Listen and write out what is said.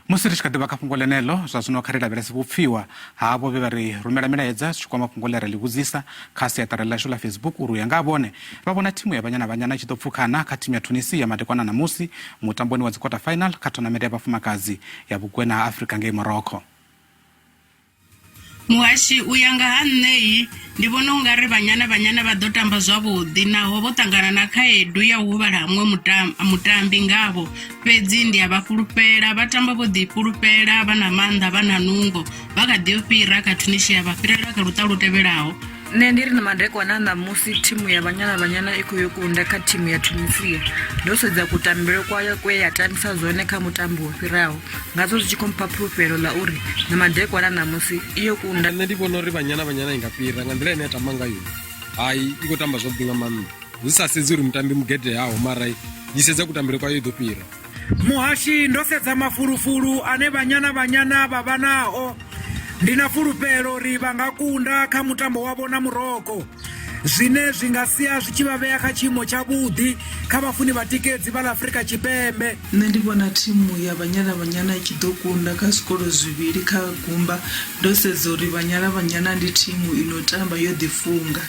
Musiri shikadiba Mafhungo lenelo zwazwino kharela veresi Vhupfiwa havo vevari rumela milaedza tshikwa Mafhungo lera livuzisa khasi ya tarela shula Facebook uru yanga abone vavona timu ya banyana chitopfukana kha timu ya Tunisia madekwana na musi mutamboni wa quarter final katona mere ya vafumakazi ya Bukwena Africa nge Morocco. Muhashi uyanga hanei ndivona ungari banyana badotamba zwavhuḓi naho vho ṱangana na khaedu ya u huvhala hamwe mutambi ngavho fhedzi ndi a vhafulufhela vhatamba vho ḓifulufhela vhana maanḓa vhana nungo vha kha ḓi fhira kha Tunisia vha fhirela kha luṱa lu tevhelaho. Nṋe ndiri na madekwana na musi timu ya banyana ikho yo kunda kha timu ya Tunisia ndo sedza kutambele kwayo kwe ya tambisa zwone kha mutambo wo fhiraho ngazo zwi tshi kompha profile la uri na madekwana na musi iyo kunda. Nṋe ndi vhona uri banyana inga fhira nga nḓila ine ya tamba ngayo hayi iko tamba zwavhuḓi nga maanḓa zwi sa sedzi uri mutambi mugede yaho mara ndi sedza kutambele kwayo ḓo fhira. Muhashi ndo sedza mafulufulu ane banyana vha nao ndina fulufhelo ri vha nga kunda kha mutambo wavho na Morocco zwine zwi nga sia zwi tshi vha vhea kha tshiimo tshavhuḓi kha vhafuni vha tikedzi vha Afrika Tshipembe. Nṋe ndi vhona thimu ya banyana i tshi ḓo kunda kha zwikolo zwivhili kha gumba ndo sedza uri banyana ndi thimu ino tamba yo ḓifunga.